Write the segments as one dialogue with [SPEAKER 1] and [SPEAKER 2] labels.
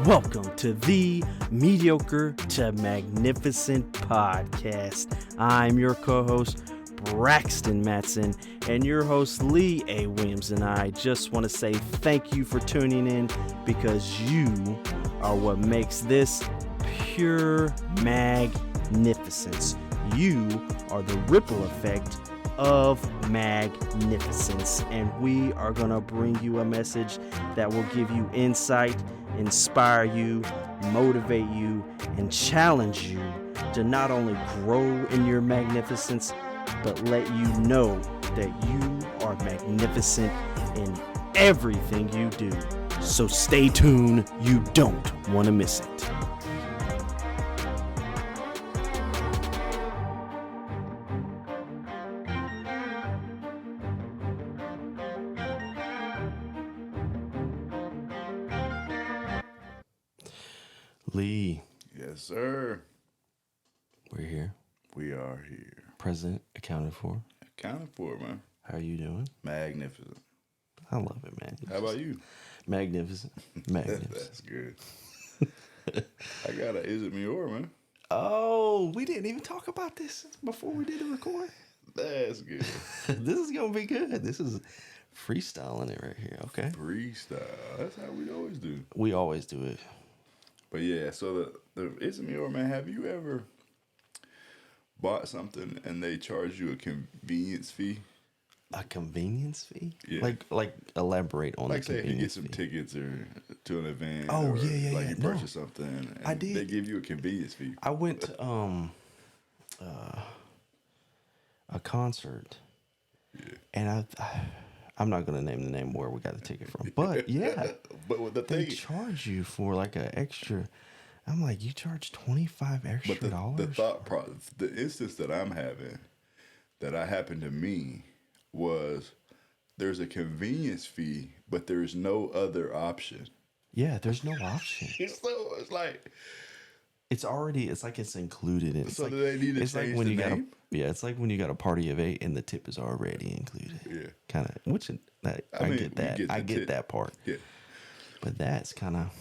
[SPEAKER 1] Welcome to the Mediocre to Magnificent podcast. I'm your co-host, Braxton Matson, and your host, Lee A. Williams, and I just want to say thank you for tuning in because you are what makes this pure magnificence. You are the ripple effect of magnificence, and we are going to bring you a message that will give you insight, inspire you, motivate you, and challenge you to not only grow in your magnificence, but let you know that you are magnificent in everything you do. So stay tuned, you don't want to miss it. Lee,
[SPEAKER 2] Yes, sir.
[SPEAKER 1] we're here.
[SPEAKER 2] We are here.
[SPEAKER 1] Present, accounted for.
[SPEAKER 2] Accounted for, man.
[SPEAKER 1] How are you doing?
[SPEAKER 2] Magnificent.
[SPEAKER 1] I love it, man.
[SPEAKER 2] How about you?
[SPEAKER 1] Magnificent. Magnificent.
[SPEAKER 2] That's good. I got a Is It Me or, man.
[SPEAKER 1] Oh, we didn't even talk about this before we did the record.
[SPEAKER 2] That's good.
[SPEAKER 1] This is going to be good. This is freestyling it right here, okay?
[SPEAKER 2] Freestyle. That's how we always do.
[SPEAKER 1] We always do it.
[SPEAKER 2] But yeah, so the Is It Me or, man, have you ever bought something and they charge you a convenience fee?
[SPEAKER 1] A convenience fee?
[SPEAKER 2] Yeah.
[SPEAKER 1] Like elaborate on
[SPEAKER 2] Like
[SPEAKER 1] the
[SPEAKER 2] say if you get
[SPEAKER 1] convenience
[SPEAKER 2] some
[SPEAKER 1] fee.
[SPEAKER 2] tickets or to an event.
[SPEAKER 1] Oh,
[SPEAKER 2] or
[SPEAKER 1] yeah.
[SPEAKER 2] Like you
[SPEAKER 1] No.
[SPEAKER 2] purchase something and
[SPEAKER 1] I did.
[SPEAKER 2] they give you a convenience fee.
[SPEAKER 1] I went to a concert, and I'm not gonna name the name where we got the ticket from, but yeah,
[SPEAKER 2] But with the
[SPEAKER 1] they
[SPEAKER 2] thing,
[SPEAKER 1] charge you for like an extra. I'm like, you charge $25 extra
[SPEAKER 2] but the
[SPEAKER 1] dollars.
[SPEAKER 2] thought process, the instance that I'm having, that happened to me, was there's a convenience fee, but there's no other option.
[SPEAKER 1] Yeah, there's no option.
[SPEAKER 2] So it's like,
[SPEAKER 1] It's like it's included in. It's
[SPEAKER 2] so
[SPEAKER 1] like,
[SPEAKER 2] do they need to
[SPEAKER 1] it's like
[SPEAKER 2] change
[SPEAKER 1] when
[SPEAKER 2] the
[SPEAKER 1] you
[SPEAKER 2] name?
[SPEAKER 1] it's like when you got a party of 8 and the tip is already included.
[SPEAKER 2] Yeah.
[SPEAKER 1] Kind of, which I
[SPEAKER 2] mean,
[SPEAKER 1] get that.
[SPEAKER 2] you get
[SPEAKER 1] I
[SPEAKER 2] the
[SPEAKER 1] get
[SPEAKER 2] tip.
[SPEAKER 1] that part.
[SPEAKER 2] Yeah.
[SPEAKER 1] But that's kind of.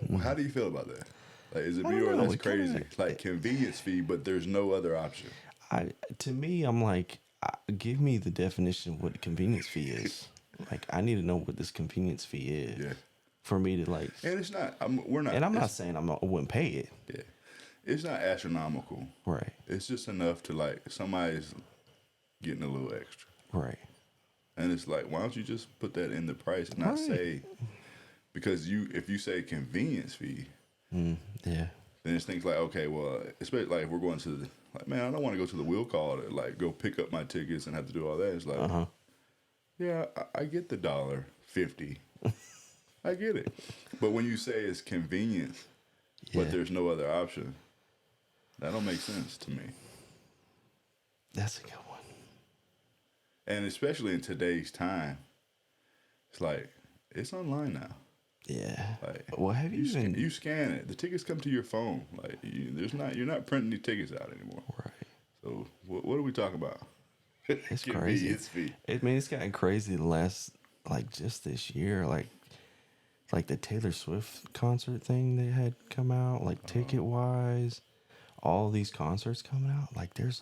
[SPEAKER 2] Well, how do you feel about that? Like, is it
[SPEAKER 1] I
[SPEAKER 2] me
[SPEAKER 1] don't
[SPEAKER 2] or
[SPEAKER 1] know,
[SPEAKER 2] that's
[SPEAKER 1] it kinda-
[SPEAKER 2] crazy? Like convenience fee, but there's no other option.
[SPEAKER 1] To me, I'm like, give me the definition of what a convenience fee is. Like, I need to know what this convenience fee is.
[SPEAKER 2] Yeah.
[SPEAKER 1] For me to like,
[SPEAKER 2] And it's not. We're not.
[SPEAKER 1] and I'm not
[SPEAKER 2] it's-
[SPEAKER 1] saying I wouldn't pay it.
[SPEAKER 2] Yeah. It's not astronomical.
[SPEAKER 1] Right.
[SPEAKER 2] It's just enough to like somebody's getting a little extra.
[SPEAKER 1] Right.
[SPEAKER 2] And it's like, why don't you just put that in the price and not
[SPEAKER 1] Right.
[SPEAKER 2] say, because if you say convenience fee,
[SPEAKER 1] Yeah.
[SPEAKER 2] then it's things like, okay, well, especially like if we're going to the, like, man, I don't want to go to the wheel call to like go pick up my tickets and have to do all that. It's like, yeah, I get the $1.50. I get it. But when you say it's convenience,
[SPEAKER 1] Yeah.
[SPEAKER 2] but there's no other option, that don't make sense to me.
[SPEAKER 1] That's a good one.
[SPEAKER 2] And especially in today's time, it's like, it's online now.
[SPEAKER 1] Yeah.
[SPEAKER 2] Like,
[SPEAKER 1] Well, have you even?
[SPEAKER 2] you scan it. The tickets come to your phone. Like, you're not printing the tickets out anymore.
[SPEAKER 1] Right.
[SPEAKER 2] So what are we talking about?
[SPEAKER 1] It's crazy.
[SPEAKER 2] Convenience fee.
[SPEAKER 1] It's gotten crazy the last, like, just this year, like the Taylor Swift concert thing they had come out, like ticket wise, all these concerts coming out. Like, there's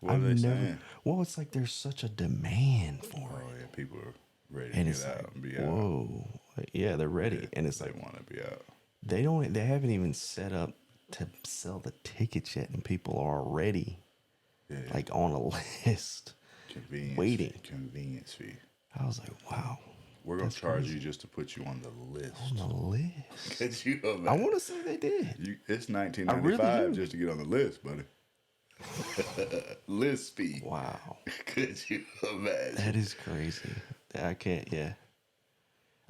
[SPEAKER 2] What are they saying?
[SPEAKER 1] Well, it's like there's such a demand for
[SPEAKER 2] Oh
[SPEAKER 1] it,
[SPEAKER 2] yeah, people are ready
[SPEAKER 1] and
[SPEAKER 2] to
[SPEAKER 1] it's
[SPEAKER 2] get out
[SPEAKER 1] like,
[SPEAKER 2] and be out.
[SPEAKER 1] whoa, like, yeah, they're ready, and it's
[SPEAKER 2] They
[SPEAKER 1] like
[SPEAKER 2] want to be out.
[SPEAKER 1] they haven't even set up to sell the tickets yet, and people are already
[SPEAKER 2] Yeah.
[SPEAKER 1] like on a list.
[SPEAKER 2] Convenience
[SPEAKER 1] waiting.
[SPEAKER 2] Fee, convenience fee.
[SPEAKER 1] I was like, wow,
[SPEAKER 2] We're gonna
[SPEAKER 1] That's
[SPEAKER 2] charge
[SPEAKER 1] crazy.
[SPEAKER 2] you just to put you on the list.
[SPEAKER 1] on the list.
[SPEAKER 2] Could you imagine?
[SPEAKER 1] I want to say they did.
[SPEAKER 2] It's
[SPEAKER 1] I really
[SPEAKER 2] $19.95
[SPEAKER 1] do.
[SPEAKER 2] just to get on the list, buddy. List fee.
[SPEAKER 1] Wow,
[SPEAKER 2] Could you imagine?
[SPEAKER 1] that is crazy. I can't. Yeah,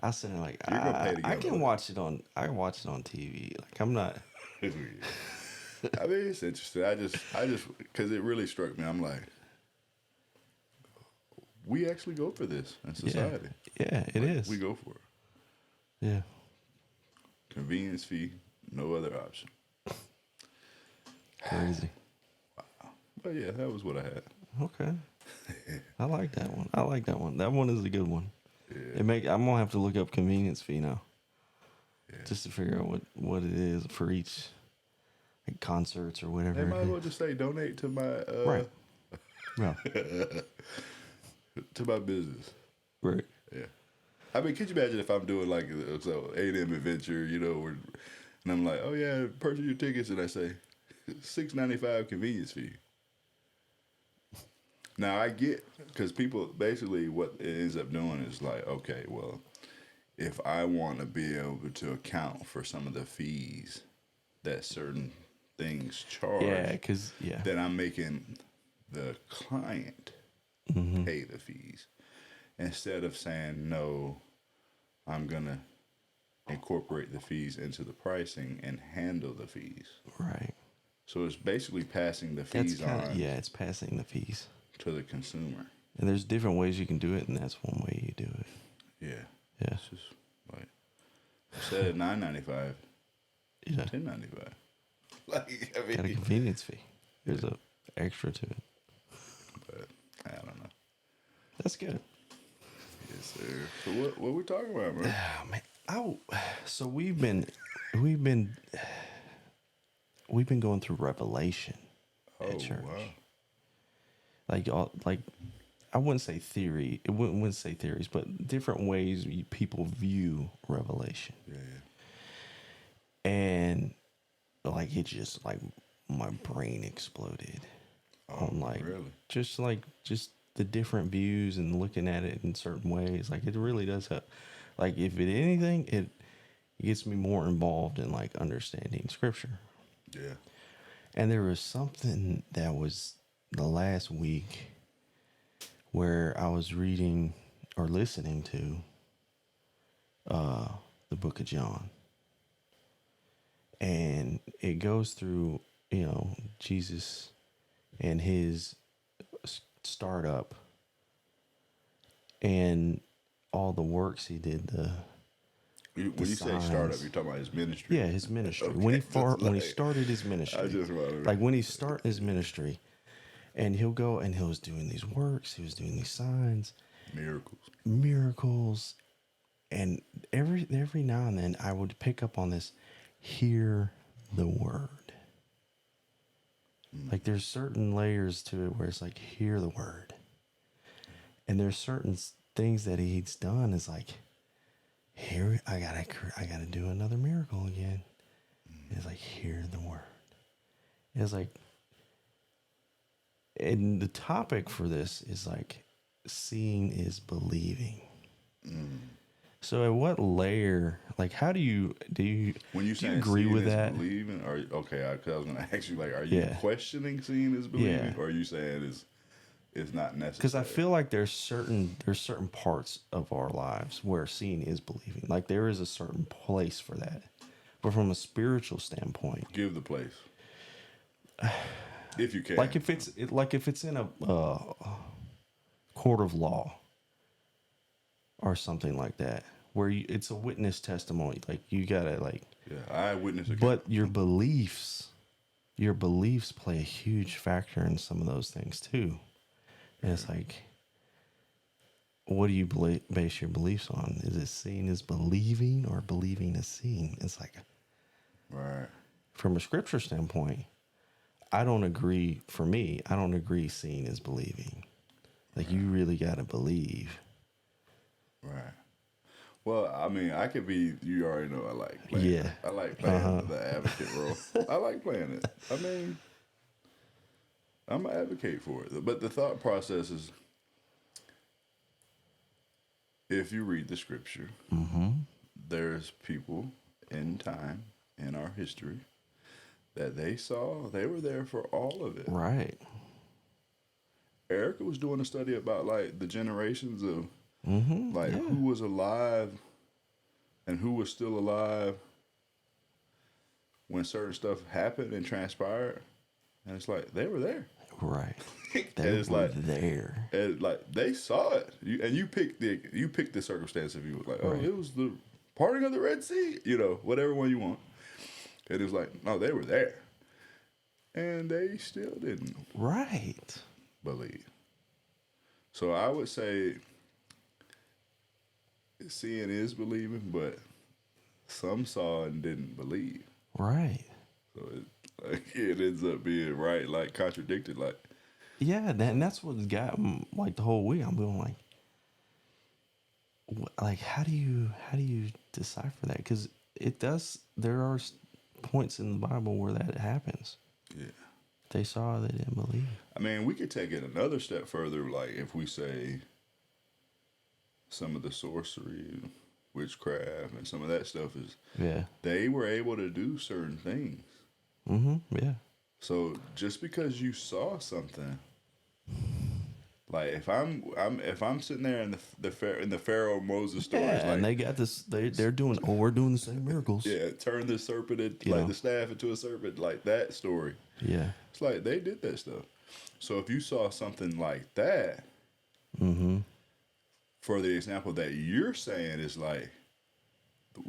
[SPEAKER 1] I was sitting there like
[SPEAKER 2] You're gonna pay to get
[SPEAKER 1] I
[SPEAKER 2] on the
[SPEAKER 1] can
[SPEAKER 2] list.
[SPEAKER 1] watch it on. I can watch it on TV. Like, I'm not.
[SPEAKER 2] It's weird. I mean, it's interesting. I just, because it really struck me. I'm like, we actually go for this in society.
[SPEAKER 1] Yeah, it is.
[SPEAKER 2] We go for it.
[SPEAKER 1] Yeah.
[SPEAKER 2] Convenience fee, no other option.
[SPEAKER 1] Crazy.
[SPEAKER 2] But yeah, that was what I had.
[SPEAKER 1] Okay. I like that one. That one is a good one.
[SPEAKER 2] Yeah.
[SPEAKER 1] I'm gonna have to look up convenience fee now. just to figure out what it is for each, like, concerts or whatever.
[SPEAKER 2] They might as well just say donate to my
[SPEAKER 1] Right. Yeah.
[SPEAKER 2] to my business.
[SPEAKER 1] Right.
[SPEAKER 2] Yeah. I mean, could you imagine if I'm doing like so A&M Adventure, you know, and I'm like, oh yeah, purchase your tickets, and I say $6.95 convenience fee. Now I get, because people basically what it ends up doing is like, okay, well, if I want to be able to account for some of the fees that certain things charge, then I'm making the client pay the fees instead of saying no. I'm gonna incorporate the fees into the pricing and handle the fees.
[SPEAKER 1] Right.
[SPEAKER 2] So it's basically passing the fees on.
[SPEAKER 1] Yeah, it's passing the fees
[SPEAKER 2] to the consumer.
[SPEAKER 1] And there's different ways you can do it, and that's one way you do it.
[SPEAKER 2] Yeah.
[SPEAKER 1] Yeah.
[SPEAKER 2] It's just like instead of $9.95,
[SPEAKER 1] yeah,
[SPEAKER 2] $10.95. Like, I mean,
[SPEAKER 1] got a convenience fee. There's a extra to it.
[SPEAKER 2] But I don't know.
[SPEAKER 1] That's good.
[SPEAKER 2] Yes, sir. So what we talking about, bro?
[SPEAKER 1] Man, so we've been going through Revelation at church.
[SPEAKER 2] Wow.
[SPEAKER 1] Like I wouldn't say theory. It wouldn't say theories, but different ways people view Revelation.
[SPEAKER 2] Yeah.
[SPEAKER 1] And like it just like my brain exploded on like
[SPEAKER 2] really?
[SPEAKER 1] just the different views and looking at it in certain ways. Like it really does help. Like if it anything, it gets me more involved in like understanding scripture.
[SPEAKER 2] Yeah.
[SPEAKER 1] And there was something that was the last week where I was reading or listening to the book of John. And it goes through, Jesus and his startup and all the works he did.
[SPEAKER 2] When you say startup, you're talking about his ministry.
[SPEAKER 1] Yeah, his ministry.
[SPEAKER 2] Okay.
[SPEAKER 1] When he started his ministry.
[SPEAKER 2] I just wanted
[SPEAKER 1] like when he started his ministry, and he'll go and he was doing these works, he was doing these signs, miracles, and every now and then I would pick up on this, hear the word. Like there's certain layers to it where it's like hear the word, and there's certain things that he's done is like, here I gotta do another miracle again. It's like hear the word. It's like, and the topic for this is like seeing is believing. So at what layer, like how do you
[SPEAKER 2] when you
[SPEAKER 1] agree with that?
[SPEAKER 2] Believing, or okay, because I was going to ask you, like, are you questioning seeing is believing, or are you saying it's not necessary?
[SPEAKER 1] Because I feel like there's certain parts of our lives where seeing is believing. Like there is a certain place for that, but from a spiritual standpoint,
[SPEAKER 2] give the place if you can.
[SPEAKER 1] Like if it's in a court of law or something like that, where it's a witness testimony. Like you gotta
[SPEAKER 2] eyewitness account.
[SPEAKER 1] But your beliefs play a huge factor in some of those things too. And it's like, what do you base your beliefs on? Is it seeing is believing or believing is seeing? It's like,
[SPEAKER 2] right.
[SPEAKER 1] From a scripture standpoint, I don't agree. For me, I don't agree seeing is believing. Like you really got to believe.
[SPEAKER 2] Right. Well, I mean, I could be, you already know I like playing.
[SPEAKER 1] Yeah.
[SPEAKER 2] I like playing the advocate role. I like playing it. I mean, I'm an advocate for it. But the thought process is, if you read the scripture, there's people in time, in our history, that they were there for all of it.
[SPEAKER 1] Right.
[SPEAKER 2] Erica was doing a study about like the generations of who was alive and who was still alive when certain stuff happened and transpired. And it's like, they were there.
[SPEAKER 1] Right. They were there.
[SPEAKER 2] And like they saw it. You pick the circumstance if you were like, it was the parting of the Red Sea, whatever one you want. And it's like, no, they were there. And they still didn't.
[SPEAKER 1] Right.
[SPEAKER 2] Believe. So I would say seeing is believing, but some saw and didn't believe.
[SPEAKER 1] Right.
[SPEAKER 2] So it ends up being right, like contradicted, like.
[SPEAKER 1] Yeah, and that's what got like the whole week. I'm going like, how do you decipher that? Because it does. There are points in the Bible where that happens.
[SPEAKER 2] Yeah.
[SPEAKER 1] They saw, they didn't believe.
[SPEAKER 2] I mean, we could take it another step further, like if we say some of the sorcery, witchcraft, and some of that stuff is, they were able to do certain things.
[SPEAKER 1] Yeah.
[SPEAKER 2] So just because you saw something, like if I'm sitting there in the Pharaoh Moses stories, like,
[SPEAKER 1] and they got this. They're doing. Oh, we're doing the same miracles.
[SPEAKER 2] Yeah, turn the serpent, the staff into a serpent, like that story.
[SPEAKER 1] Yeah,
[SPEAKER 2] it's like they did that stuff. So if you saw something like that, for the example that you're saying is like,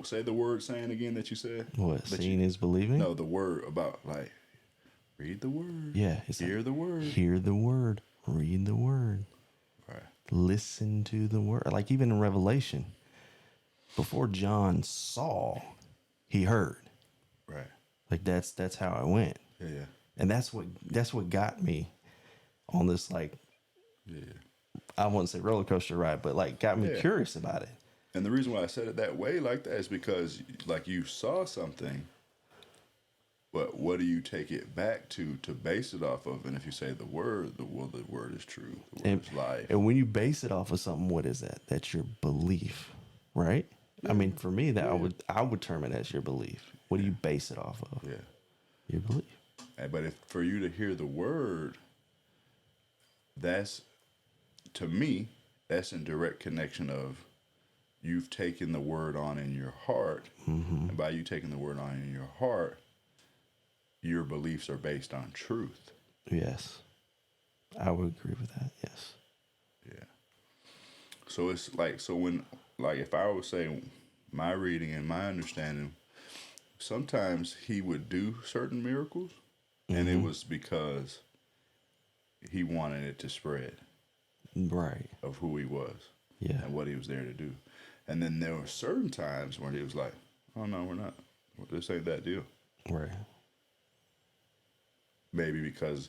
[SPEAKER 2] say the word saying again that you said.
[SPEAKER 1] What, seeing is believing?
[SPEAKER 2] No, the word about like, read the word.
[SPEAKER 1] Yeah, it's
[SPEAKER 2] hear the word.
[SPEAKER 1] Hear the word. Read the word.
[SPEAKER 2] Right.
[SPEAKER 1] Listen to the word. Like even in Revelation, before John saw, he heard.
[SPEAKER 2] Right.
[SPEAKER 1] Like that's how it went.
[SPEAKER 2] Yeah.
[SPEAKER 1] And that's what got me on this, like, I wouldn't say roller coaster ride, but like got me curious about it.
[SPEAKER 2] And the reason why I said it that way like that is because like you saw something, but what do you take it back to base it off of? And if you say the word, the word is true. The word is life.
[SPEAKER 1] And when you base it off of something, what is that? That's your belief, right? Yeah. I mean, for me, that I would term it as your belief. What do you base it off of?
[SPEAKER 2] Yeah.
[SPEAKER 1] Your belief.
[SPEAKER 2] But if for you to hear the word, that's, to me, that's in direct connection of you've taken the word on in your heart. And by you taking the word on in your heart, your beliefs are based on truth.
[SPEAKER 1] Yes. I would agree with that. Yes.
[SPEAKER 2] Yeah. So it's like, so when, like, if I would say my reading and my understanding, sometimes he would do certain miracles, and it was because he wanted it to spread.
[SPEAKER 1] Right.
[SPEAKER 2] Of who he was.
[SPEAKER 1] Yeah.
[SPEAKER 2] And what he was there to do. And then there were certain times when he was like, oh, no, we're not. This ain't that deal.
[SPEAKER 1] Right.
[SPEAKER 2] Maybe because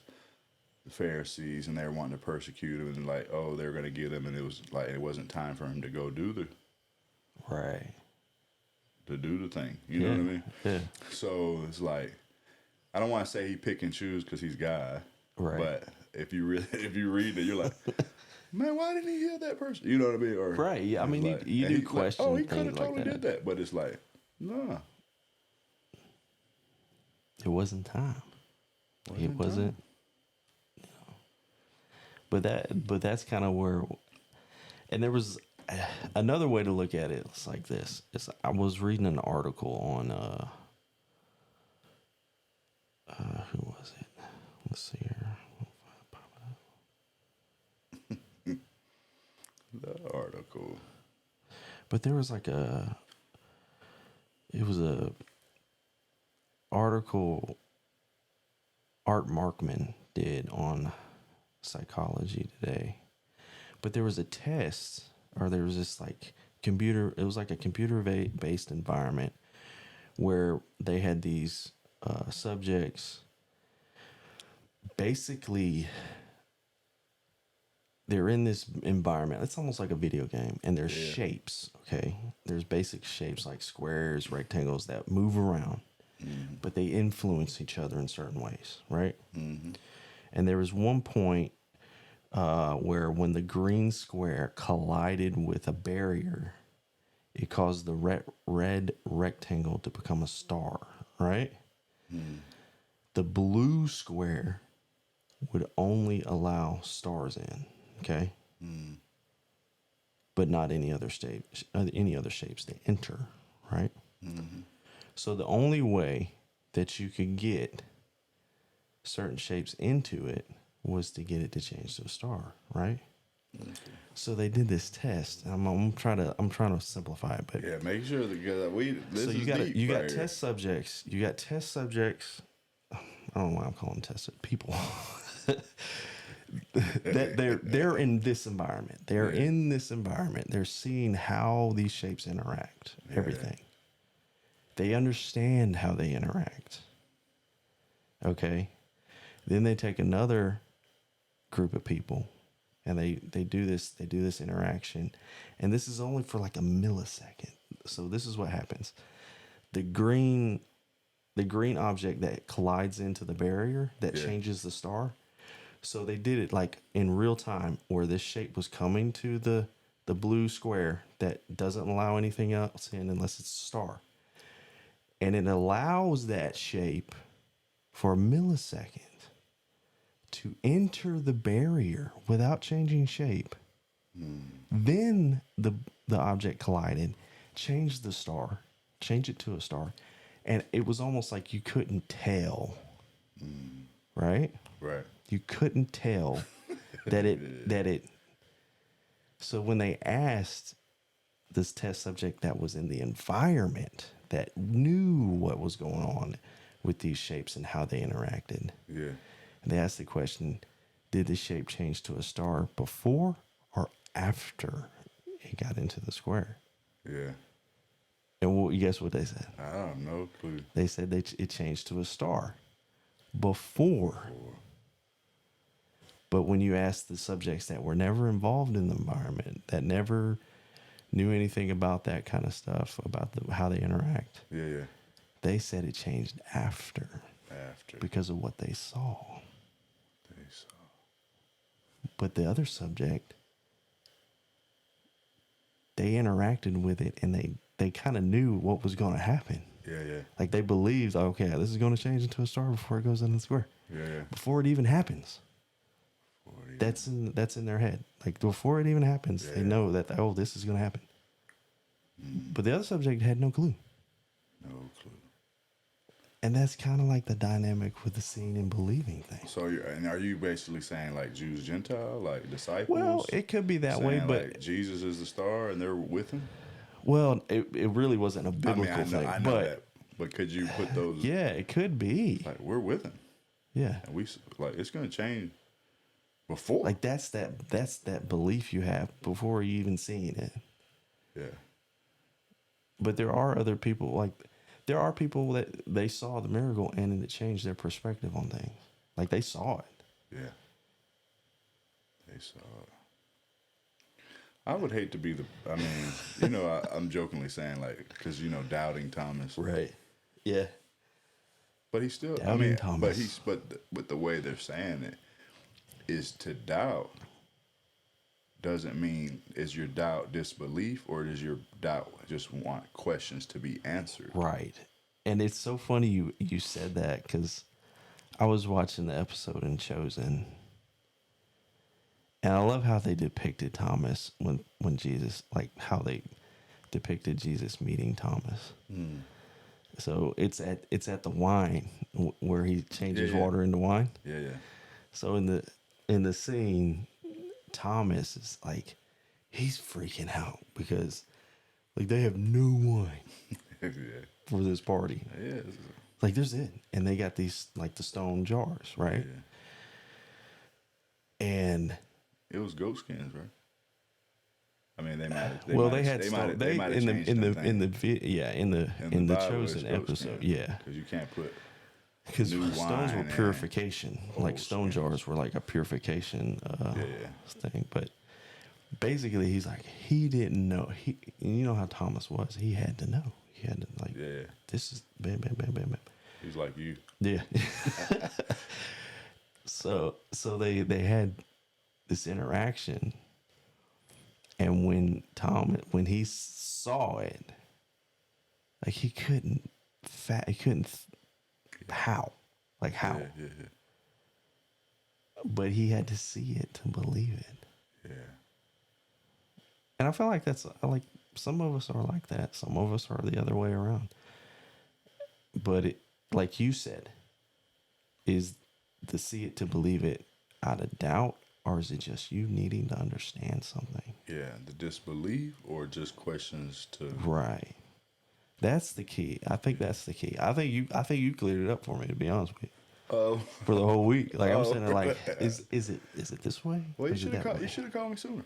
[SPEAKER 2] the Pharisees and they were wanting to persecute him and like, oh, they're going to get him. And it was like, it wasn't time for him to go do the.
[SPEAKER 1] Right.
[SPEAKER 2] To do the thing. You know what I mean?
[SPEAKER 1] Yeah.
[SPEAKER 2] So it's like, I don't want to say he pick and choose because he's God.
[SPEAKER 1] Right.
[SPEAKER 2] But if you read it, you're like, man, why didn't he heal that person? You know what I mean? Or,
[SPEAKER 1] right. Yeah. I mean,
[SPEAKER 2] like,
[SPEAKER 1] you do question.
[SPEAKER 2] Like, oh, he could have
[SPEAKER 1] like
[SPEAKER 2] totally did that. But it's like, nah.
[SPEAKER 1] It wasn't time. It wasn't. You know. But that's kind of where. And there was another way to look at it. It's like this. I was reading an article on. Who was it? Let's see here.
[SPEAKER 2] The article.
[SPEAKER 1] But there was like it was a article Art Markman did on Psychology Today. But there was a test, or there was this like it was like a computer-based environment where they had these subjects. Basically, they're in this environment. It's almost like a video game. And there's shapes, okay? There's basic shapes like squares, rectangles that move around. But they influence each other in certain ways, right? And there was one point where when the green square collided with a barrier, it caused the red rectangle to become a star, right? The blue square would only allow stars in, okay? But not any other shapes to enter, right? So the only way that you could get certain shapes into it was to get it to change to a star, right? So they did this test. I'm trying to simplify it, but
[SPEAKER 2] yeah, make sure that
[SPEAKER 1] you got test subjects. You got test subjects. I don't know why I'm calling them test people. that they're in this environment. They're in this environment. They're seeing how these shapes interact. Everything. They understand how they interact. Okay. Then they take another group of people and they do this interaction. And this is only for like a millisecond. So this is what happens. The green object that collides into the barrier that changes the star. So they did it like in real time where this shape was coming to the blue square that doesn't allow anything else in unless it's a star. And it allows that shape for a millisecond to enter the barrier without changing shape. Then the object collided, changed the star, changed it to a star, and it was almost like you couldn't tell. Right?
[SPEAKER 2] Right.
[SPEAKER 1] You couldn't tell that it. So when they asked this test subject that was in the environment that knew what was going on with these shapes and how they interacted.
[SPEAKER 2] Yeah.
[SPEAKER 1] And they asked the question, did the shape change to a star before or after it got into the square?
[SPEAKER 2] Yeah.
[SPEAKER 1] And guess what they said?
[SPEAKER 2] I don't know. Clue.
[SPEAKER 1] They said it changed to a star before. But when you ask the subjects that were never involved in the environment, that never knew anything about that kind of stuff, about how they interact, they said it changed after because of what they saw. But the other subject, they interacted with it and they kind of knew what was going to happen. Like they believed, okay, this is going to change into a star before it goes into the square. Before it even happens. That's in their head. Like before it even happens, they know that this is going to happen. But the other subject had no clue. And that's kind of like the dynamic with the seeing and believing thing.
[SPEAKER 2] So, are you basically saying like Jews, Gentile, like disciples?
[SPEAKER 1] Well, it could be that way, but
[SPEAKER 2] like Jesus is the star and they're with him.
[SPEAKER 1] Well, it really wasn't a biblical thing.
[SPEAKER 2] I know that. But could you put those?
[SPEAKER 1] Yeah, it could be.
[SPEAKER 2] Like we're with him.
[SPEAKER 1] Yeah,
[SPEAKER 2] and we like it's going to change before.
[SPEAKER 1] Like that's that belief you have before you even seeing it.
[SPEAKER 2] Yeah.
[SPEAKER 1] But there are other people there are people that they saw the miracle and it changed their perspective on things. Like they saw it.
[SPEAKER 2] Yeah. They saw it. I would hate to be I'm jokingly saying like, because, doubting Thomas.
[SPEAKER 1] Right. Yeah.
[SPEAKER 2] But he's still,
[SPEAKER 1] Thomas.
[SPEAKER 2] But the way they're saying it is to doubt doesn't mean is your doubt disbelief or does your doubt just want questions to be answered?
[SPEAKER 1] Right. And it's so funny you said that because I was watching the episode in Chosen and I love how they depicted Thomas when Jesus, like how they depicted Jesus meeting Thomas. So it's at the wine where he changes water into wine.
[SPEAKER 2] Yeah.
[SPEAKER 1] So in the scene, Thomas is like, he's freaking out because like they have no wine for this party.
[SPEAKER 2] Yeah.
[SPEAKER 1] Like there's it. And they got these like the stone jars, right?
[SPEAKER 2] Yeah.
[SPEAKER 1] And
[SPEAKER 2] it was goat skins, right? I mean, they
[SPEAKER 1] had in the Chosen episode, yeah.
[SPEAKER 2] Because you can't put
[SPEAKER 1] because stones were purification, like stone jars were like a purification thing. But basically, he's like he didn't know. You know how Thomas was. He had to know. He had to like.
[SPEAKER 2] Yeah.
[SPEAKER 1] This is bam, bam, bam, bam, bam.
[SPEAKER 2] He's like you.
[SPEAKER 1] Yeah. So they had this interaction. And when he saw it, like he couldn't how.
[SPEAKER 2] Yeah.
[SPEAKER 1] But he had to see it to believe it.
[SPEAKER 2] Yeah.
[SPEAKER 1] And I feel like that's like some of us are like that. Some of us are the other way around. But it, like you said, is to see it to believe it out of doubt. Or is it just you needing to understand something?
[SPEAKER 2] Yeah, the disbelief or just questions to...
[SPEAKER 1] Right. That's the key. I think that's the key. I think you cleared it up for me, to be honest with you.
[SPEAKER 2] Oh.
[SPEAKER 1] For the whole week. Like I'm saying like, is it this way?
[SPEAKER 2] Well, you should have called me sooner.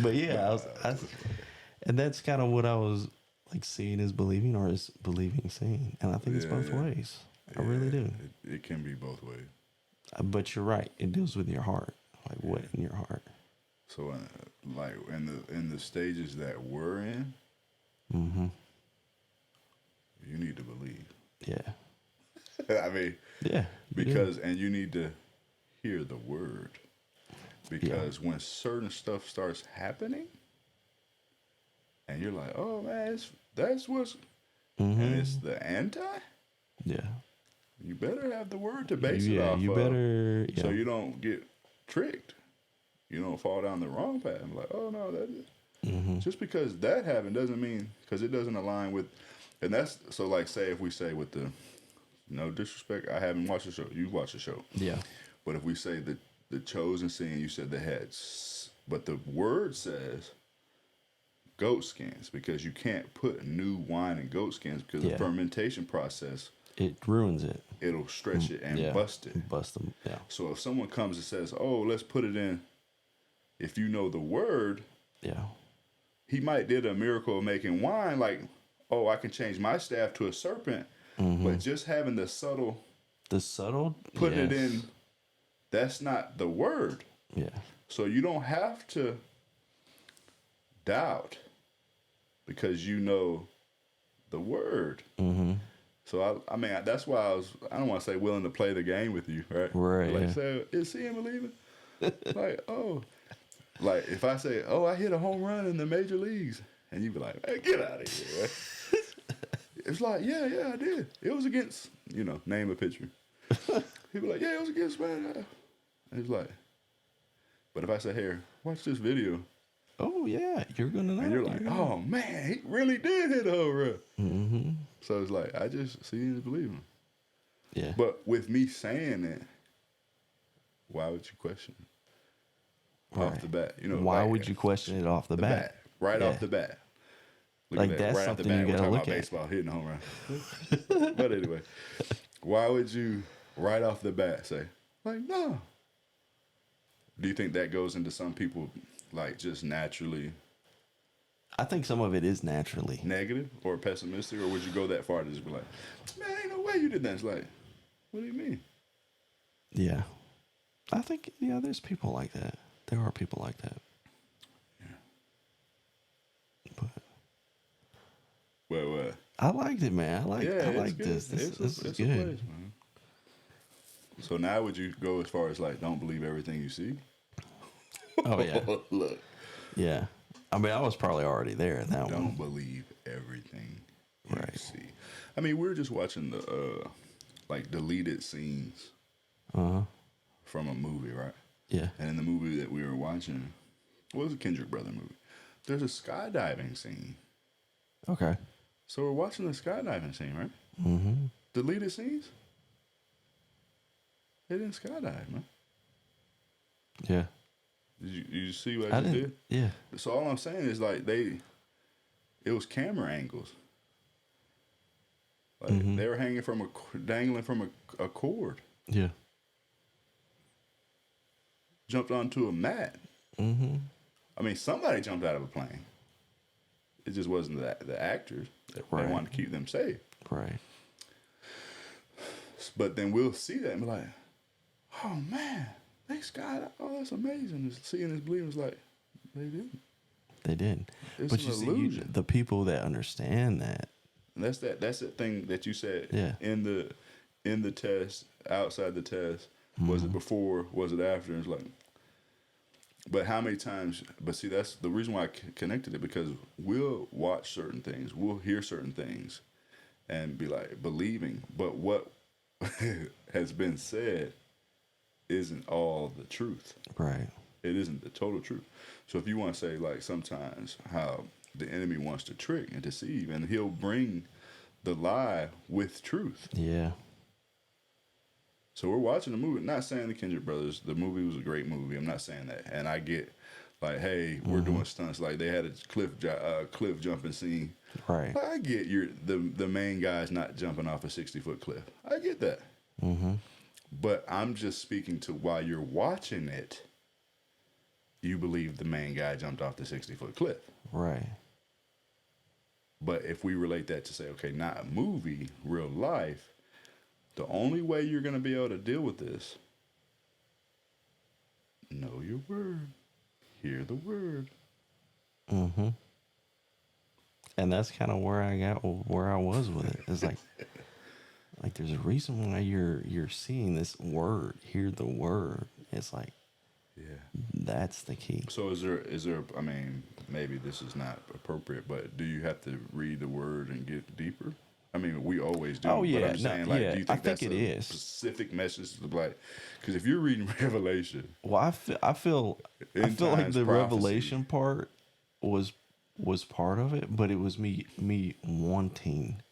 [SPEAKER 1] But yeah, I was, and that's kind of what I was like seeing is believing, or is believing seeing? And I think it's both ways. I really do.
[SPEAKER 2] It can be both ways.
[SPEAKER 1] But you're right. It deals with your heart. Like what in your heart?
[SPEAKER 2] So, like in the stages that we're in, you need to believe.
[SPEAKER 1] Yeah.
[SPEAKER 2] I mean,
[SPEAKER 1] Yeah.
[SPEAKER 2] because and you need to hear the word, because when certain stuff starts happening, and you're like, oh man, that's what's, and it's the anti.
[SPEAKER 1] Yeah.
[SPEAKER 2] You better have the word to base it off
[SPEAKER 1] you
[SPEAKER 2] of,
[SPEAKER 1] better,
[SPEAKER 2] so you don't get tricked. You don't fall down the wrong path. I'm like, oh no, just because that happened doesn't mean, because it doesn't align with, and that's so like say if we say with the, no disrespect, I haven't watched the show. You watched the show.
[SPEAKER 1] Yeah.
[SPEAKER 2] But if we say the chosen scene, you said the heads, but the word says goat skins, because you can't put new wine in goat skins because the fermentation process,
[SPEAKER 1] it ruins it.
[SPEAKER 2] It'll stretch it and bust it.
[SPEAKER 1] Bust them. Yeah.
[SPEAKER 2] So if someone comes and says, "Oh, let's put it in," if you know the word, he might did a miracle of making wine. Like, oh, I can change my staff to a serpent, but just having the subtle, putting it in, that's not the word.
[SPEAKER 1] Yeah.
[SPEAKER 2] So you don't have to doubt because you know the word. So I mean, that's why I don't want to say willing to play the game with you, right?
[SPEAKER 1] Right.
[SPEAKER 2] Like say, is seeing believing? Like, oh, like if I say, oh, I hit a home run in the major leagues, and you be like, hey, get out of here, right? It's like, yeah, I did. It was against, name a pitcher. He be like, yeah, it was against man. And he's like, but if I say, here, watch this video.
[SPEAKER 1] Oh yeah, you're gonna know.
[SPEAKER 2] And you're like, oh man, he really did hit a home run. So it's like, I just see and believe him.
[SPEAKER 1] Yeah.
[SPEAKER 2] But with me saying it, why would you question it off the bat?
[SPEAKER 1] Why would you question it off the bat?
[SPEAKER 2] Right off the bat. Look
[SPEAKER 1] like
[SPEAKER 2] at that.
[SPEAKER 1] That's
[SPEAKER 2] right
[SPEAKER 1] something
[SPEAKER 2] off the bat,
[SPEAKER 1] you gotta
[SPEAKER 2] we're
[SPEAKER 1] look
[SPEAKER 2] talking
[SPEAKER 1] at.
[SPEAKER 2] about baseball, hitting a home run. But anyway, why would you right off the bat say, like, no? Do you think that goes into some people, like, just naturally?
[SPEAKER 1] I think some of it is naturally
[SPEAKER 2] negative or pessimistic, or would you go that far to just be like, man, ain't no way you did that? It's like, what do you mean?
[SPEAKER 1] Yeah. I think, there's people like that. There are people like that.
[SPEAKER 2] Yeah.
[SPEAKER 1] But
[SPEAKER 2] well,
[SPEAKER 1] I liked it, man. I like this. This is good.
[SPEAKER 2] Place, man. So now would you go as far as like, don't believe everything you see?
[SPEAKER 1] Oh yeah.
[SPEAKER 2] Look.
[SPEAKER 1] Yeah. I mean, I was probably already there at that one.
[SPEAKER 2] Don't believe everything you see. I mean, we were just watching the like deleted scenes from a movie, right?
[SPEAKER 1] Yeah.
[SPEAKER 2] And in the movie that we were watching, what was a Kendrick Brother movie? There's a skydiving scene.
[SPEAKER 1] Okay.
[SPEAKER 2] So we're watching the skydiving scene, right?
[SPEAKER 1] Mm-hmm.
[SPEAKER 2] Deleted scenes? They didn't skydive, man.
[SPEAKER 1] Yeah.
[SPEAKER 2] Did you see what I just did?
[SPEAKER 1] Yeah.
[SPEAKER 2] So all I'm saying is like it was camera angles. Like they were dangling from a cord.
[SPEAKER 1] Yeah.
[SPEAKER 2] Jumped onto a mat.
[SPEAKER 1] Mm-hmm.
[SPEAKER 2] I mean, somebody jumped out of a plane. It just wasn't the actors. They wanted to keep them safe.
[SPEAKER 1] Right.
[SPEAKER 2] But then we'll see that and be like, oh man, they skydived. Oh, that's amazing. Seeing is believing is like, they didn't.
[SPEAKER 1] They did.
[SPEAKER 2] It's
[SPEAKER 1] but
[SPEAKER 2] an
[SPEAKER 1] you
[SPEAKER 2] illusion.
[SPEAKER 1] see, the people that understand that.
[SPEAKER 2] And that's that thing that you said in the test, outside the test. Was it before? Was it after? It's like, but how many times? But see, that's the reason why I connected it, because we'll watch certain things, we'll hear certain things, and be like believing. But what has been said isn't all the truth.
[SPEAKER 1] Right.
[SPEAKER 2] It isn't the total truth. So if you want to say like sometimes how the enemy wants to trick and deceive, and he'll bring the lie with truth.
[SPEAKER 1] Yeah.
[SPEAKER 2] So we're watching the movie. Not saying the Kendrick Brothers, the movie was a great movie. I'm not saying that. And I get like, hey, we're doing stunts. Like they had a cliff jumping scene.
[SPEAKER 1] Right.
[SPEAKER 2] I get the main guy's not jumping off a 60-foot cliff. I get that.
[SPEAKER 1] Mm-hmm.
[SPEAKER 2] But I'm just speaking to while you're watching it, you believe the main guy jumped off the 60-foot cliff.
[SPEAKER 1] Right.
[SPEAKER 2] But if we relate that to say, okay, not a movie, real life, the only way you're going to be able to deal with this, know your word, hear the word.
[SPEAKER 1] Mm-hmm. And that's kind of where I was with it. It's like there's a reason why you're seeing this word, hear the word. It's like, that's the key.
[SPEAKER 2] So is there, I mean, maybe this is not appropriate, but do you have to read the word and get deeper? I mean, we always do.
[SPEAKER 1] Oh, yeah.
[SPEAKER 2] But I'm saying, like, do you think that's
[SPEAKER 1] it is
[SPEAKER 2] specific message to like, because if you're reading Revelation.
[SPEAKER 1] Well, I feel like the Revelation part was part of it, but it was me wanting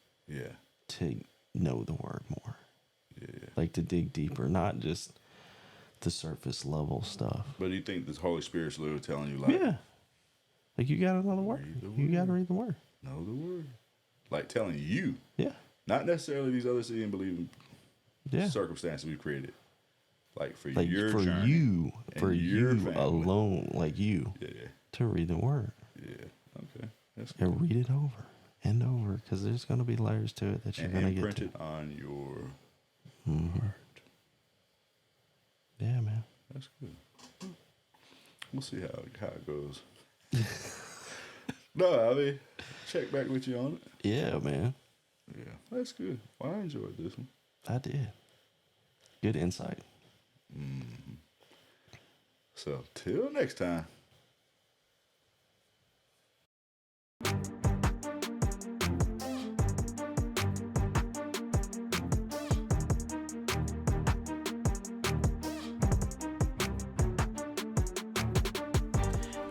[SPEAKER 1] to know the word more. Yeah. Like to dig deeper, not just the surface level stuff.
[SPEAKER 2] But do you think this Holy Spirit's literally telling you, like,
[SPEAKER 1] like you gotta know the word. You gotta read the word.
[SPEAKER 2] Know the word. Like telling you.
[SPEAKER 1] Yeah.
[SPEAKER 2] Not necessarily these other seeing and believing circumstances we've created. Like for your journey. For you family.
[SPEAKER 1] Alone, like you. Yeah. To read the word.
[SPEAKER 2] Yeah. Okay. That's good.
[SPEAKER 1] And read it over and over, because there's gonna be layers to it that you're gonna get to.
[SPEAKER 2] Imprint it on your heart.
[SPEAKER 1] Yeah, man.
[SPEAKER 2] That's good. We'll see how it goes. No, I mean, check back with you on it.
[SPEAKER 1] Yeah, man.
[SPEAKER 2] Yeah, that's good. Well, I enjoyed this one.
[SPEAKER 1] I did. Good insight.
[SPEAKER 2] Mm-hmm. So, till next time.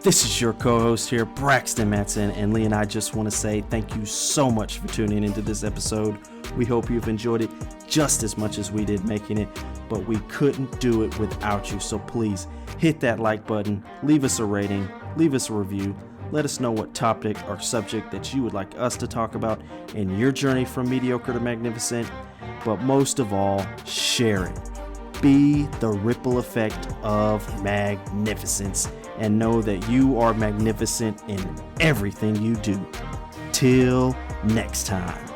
[SPEAKER 1] This is your co-host here, Braxton Matson, and Lee and I just want to say thank you so much for tuning into this episode. We hope you've enjoyed it just as much as we did making it, but we couldn't do it without you. So please hit that like button, leave us a rating, leave us a review. Let us know what topic or subject that you would like us to talk about in your journey from mediocre to magnificent. But most of all, share it. Be the ripple effect of magnificence, and know that you are magnificent in everything you do. Till next time.